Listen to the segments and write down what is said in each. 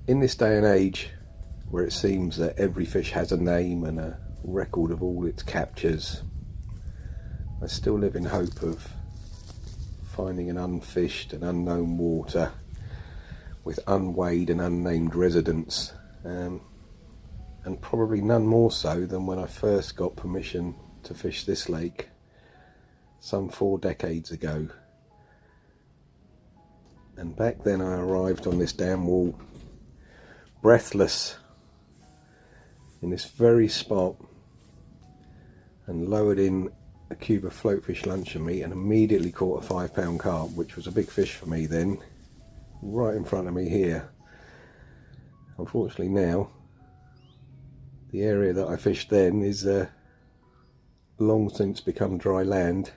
in this day and age where it seems that every fish has a name and a record of all its captures, I still live in hope of finding an unfished and unknown water with unweighed and unnamed residents, and probably none more so than when I first got permission to fish this lake some 4 decades ago. And back then I arrived on this dam wall, breathless, in this very spot, and lowered in a cube of floatfish luncheon meat and immediately caught a 5-pound carp, which was a big fish for me then, right in front of me here. Unfortunately now, the area that I fished then is long since become dry land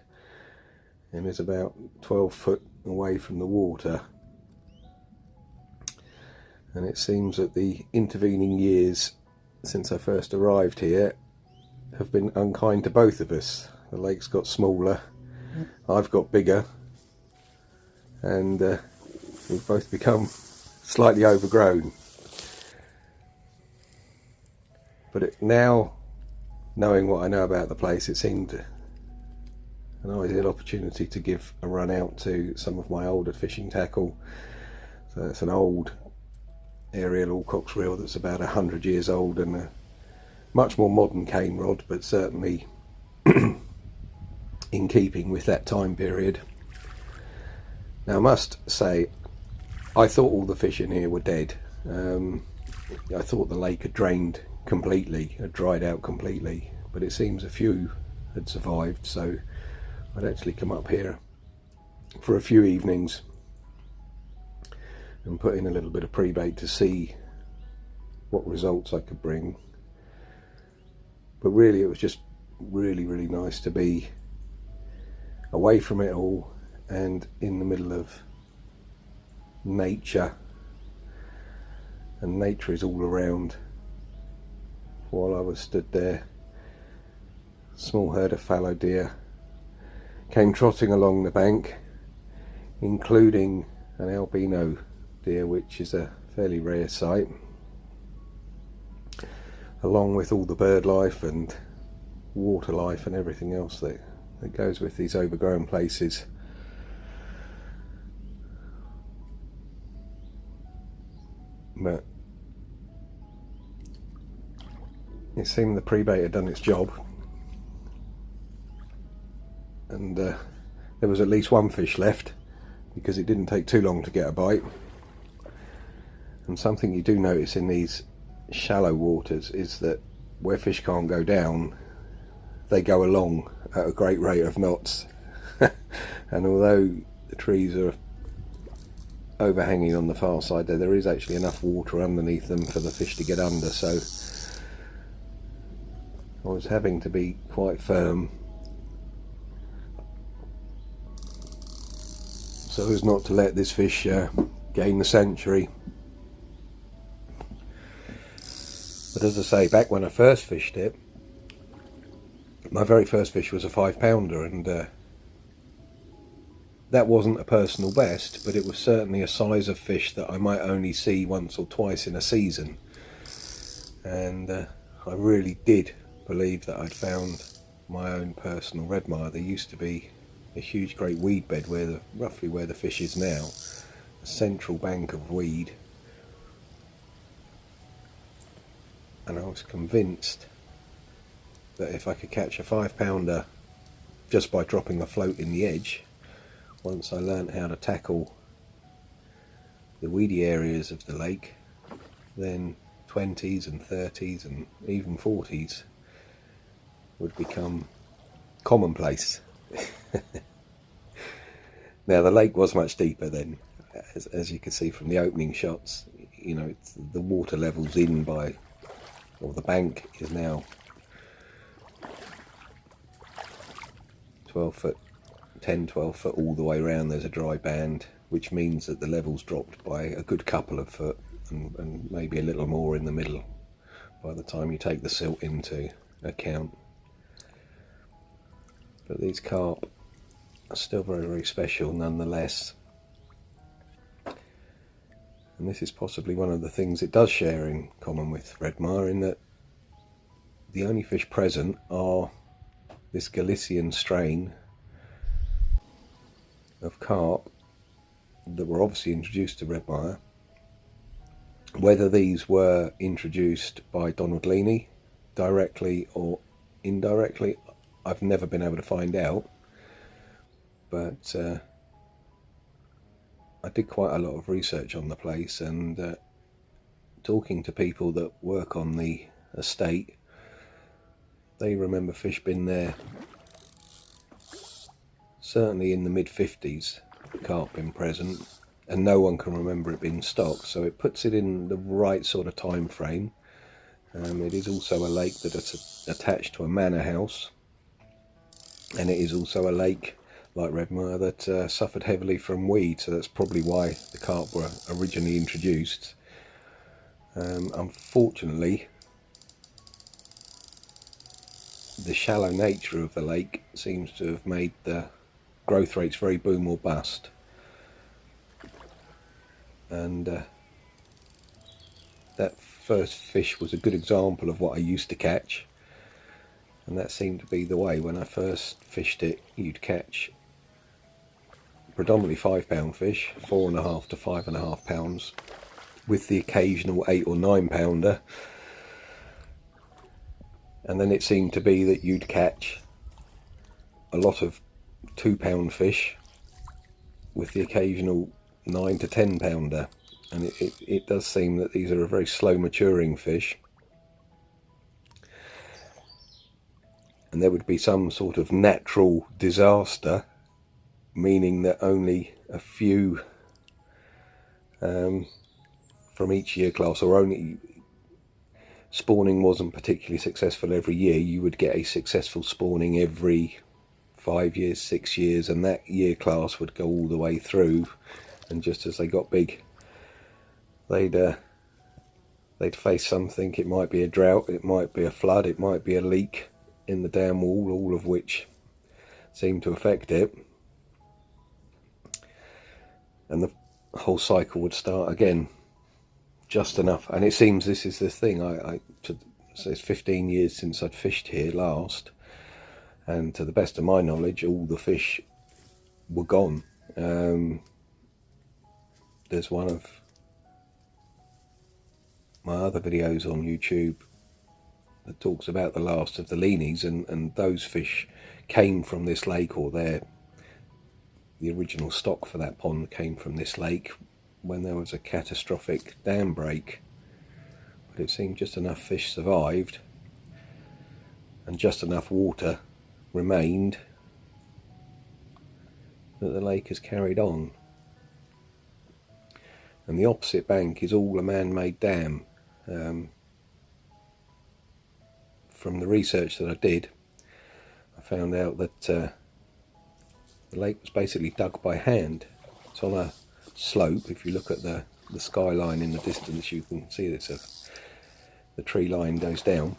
and is about 12 foot away from the water. And it seems that the intervening years since I first arrived here have been unkind to both of us. The lake's got smaller, I've got bigger, and we've both become slightly overgrown. But now, knowing what I know about the place, it seemed an ideal opportunity to give a run out to some of my older fishing tackle. So it's an old Aerial Allcocks reel that's about 100 years old and a much more modern cane rod, but certainly in keeping with that time period. Now I must say, I thought all the fish in here were dead. I thought the lake had drained completely, had dried out completely, but it seems a few had survived, so I'd actually come up here for a few evenings and put in a little bit of pre-bait to see what results I could bring. But really it was just really nice to be away from it all and in the middle of nature, and nature is all around. While I was stood there, a small herd of fallow deer came trotting along the bank, including an albino deer, which is a fairly rare sight, along with all the bird life and water life and everything else that goes with these overgrown places. But it seemed the pre-bait had done its job, and there was at least one fish left, because it didn't take too long to get a bite. And something you do notice in these shallow waters is that where fish can't go down, they go along at a great rate of knots. And although the trees are overhanging on the far side there is actually enough water underneath them for the fish to get under, so I was having to be quite firm so as not to let this fish gain the sanctuary. But as I say, back when I first fished it, my very first fish was a 5-pounder, and that wasn't a personal best, but it was certainly a size of fish that I might only see once or twice in a season. And I really did believe that I'd found my own personal Redmire. There used to be a huge great weed bed roughly where the fish is now, a central bank of weed, and I was convinced that if I could catch a 5-pounder just by dropping the float in the edge, once I learnt how to tackle the weedy areas of the lake, then 20s and 30s and even 40s would become commonplace. Now the lake was much deeper then, as you can see from the opening shots. You know, the water level's in by, or the bank is now 12 foot, 10, 12 foot all the way around. There's a dry band, which means that the level's dropped by a good couple of foot, and maybe a little more in the middle by the time you take the silt into account. But these carp are still very special nonetheless. And this is possibly one of the things it does share in common with Redmire, in that the only fish present are this Galician strain of carp that were obviously introduced to Redmire. Whether these were introduced by Donald Leaney directly or indirectly, I've never been able to find out, but I did quite a lot of research on the place, and talking to people that work on the estate, they remember fish being there certainly in the mid-50s, carp been present, and no one can remember it being stocked, so it puts it in the right sort of time frame. It is also a lake that is attached to a manor house, and it is also a lake, like Redmire, that suffered heavily from weed, so that's probably why the carp were originally introduced. Unfortunately, the shallow nature of the lake seems to have made the growth rates very boom or bust, and that first fish was a good example of what I used to catch, and that seemed to be the way. When I first fished it, you'd catch predominantly 5-pound fish, 4.5 to 5.5 pounds, with the occasional 8 or 9 pounder, and then it seemed to be that you'd catch a lot of 2-pound fish with the occasional 9 to 10 pounder, and it does seem that these are a very slow maturing fish, and there would be some sort of natural disaster, meaning that only a few from each year class, or only spawning wasn't particularly successful every year. You would get a successful spawning every 5 years, 6 years, and that year class would go all the way through, and just as they got big, they'd face something. It might be a drought, it might be a flood, it might be a leak in the dam wall, all of which seemed to affect it, and the whole cycle would start again, just enough. And it seems this is the thing. So it's 15 years since I'd fished here last, and to the best of my knowledge, all the fish were gone. There's one of my other videos on YouTube that talks about the last of the Leanies, and those fish came from this lake, or the original stock for that pond came from this lake when there was a catastrophic dam break. But it seemed just enough fish survived and just enough water remained that the lake has carried on. And the opposite bank is all a man-made dam. From the research that I did, I found out that the lake was basically dug by hand. It's on a slope. If you look at the skyline in the distance, you can see that the tree line goes down,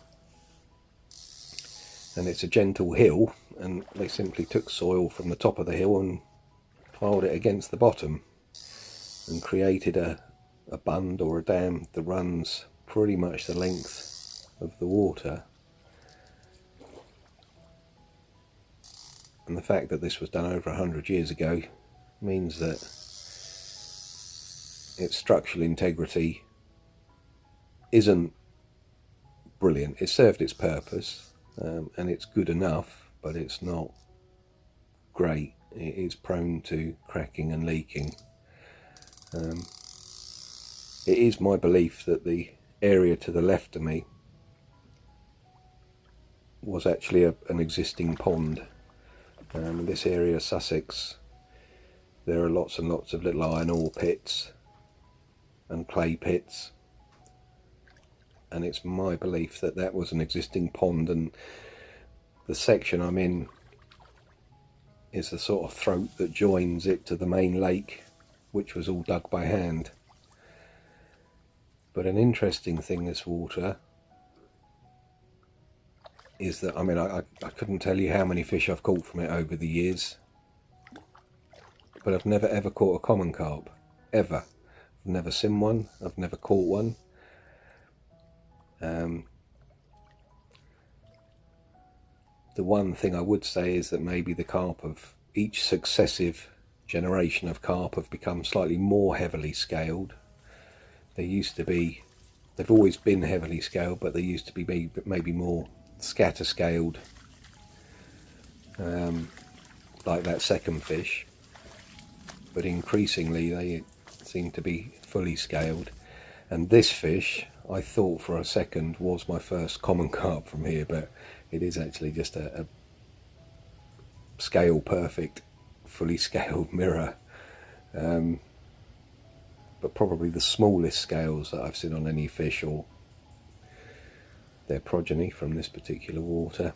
and it's a gentle hill, and they simply took soil from the top of the hill and piled it against the bottom and created a bund or a dam that runs pretty much the length of the water. And the fact that this was done over 100 years ago means that its structural integrity isn't brilliant. It served its purpose, and it's good enough, but it's not great. It is prone to cracking and leaking. It is my belief that the area to the left of me was actually an existing pond. In this area, Sussex, there are lots and lots of little iron ore pits and clay pits, and it's my belief that that was an existing pond, and the section I'm in is the sort of throat that joins it to the main lake, which was all dug by hand. But an interesting thing, this water, is that, I mean, I couldn't tell you how many fish I've caught from it over the years, but I've never ever caught a common carp, ever. I've never seen one, I've never caught one. The one thing I would say is that maybe the carp of each successive generation of carp have become slightly more heavily scaled. They used to be, they've always been heavily scaled, but they used to be maybe more scatter scaled, like that second fish, but increasingly they seem to be fully scaled. And this fish, I thought for a second, was my first common carp from here, but it is actually just a scale perfect, fully scaled mirror, but probably the smallest scales that I've seen on any fish or their progeny from this particular water.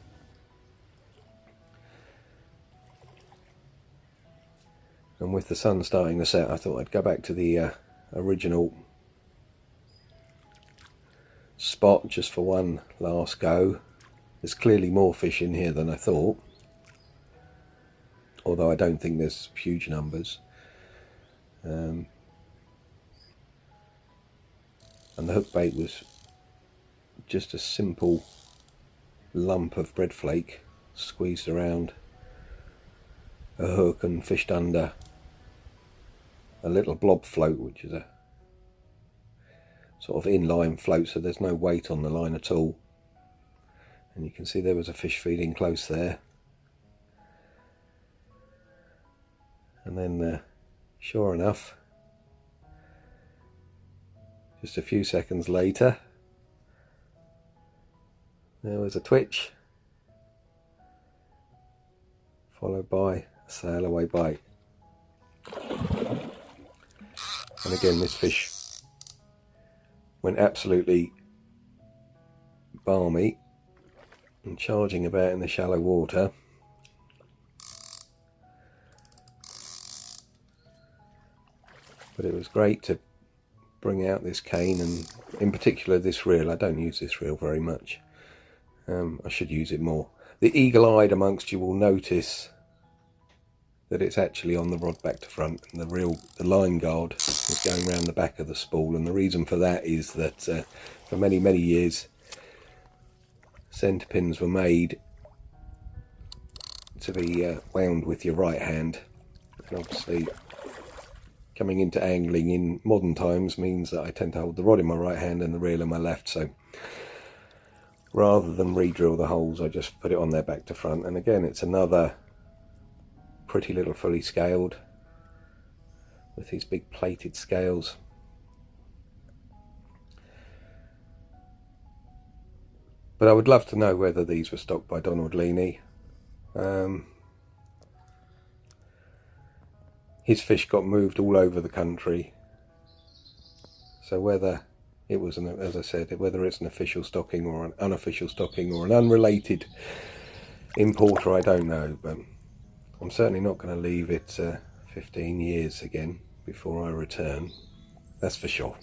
And with the sun starting to set, I thought I'd go back to the original spot just for one last go. There's clearly more fish in here than I thought, although I don't think there's huge numbers. And the hook bait was just a simple lump of bread flake squeezed around a hook and fished under a little blob float, which is a sort of inline float, so there's no weight on the line at all. And you can see there was a fish feeding close there. And then sure enough, just a few seconds later, there was a twitch, followed by a sail away bite. And again, this fish went absolutely balmy and charging about in the shallow water. But it was great to bring out this cane, and in particular this reel. I don't use this reel very much. I should use it more. The eagle-eyed amongst you will notice that it's actually on the rod back to front, and the line guard is going around the back of the spool. And the reason for that is that for many years centrepins were made to be wound with your right hand, and obviously coming into angling in modern times means that I tend to hold the rod in my right hand and the reel in my left, so rather than re-drill the holes, I just put it on there back to front. And again, it's another pretty little fully scaled with these big plated scales. But I would love to know whether these were stocked by Donald Leaney. His fish got moved all over the country, so whether it was, as I said, whether it's an official stocking or an unofficial stocking or an unrelated importer, I don't know, but I'm certainly not going to leave it 15 years again before I return, that's for sure.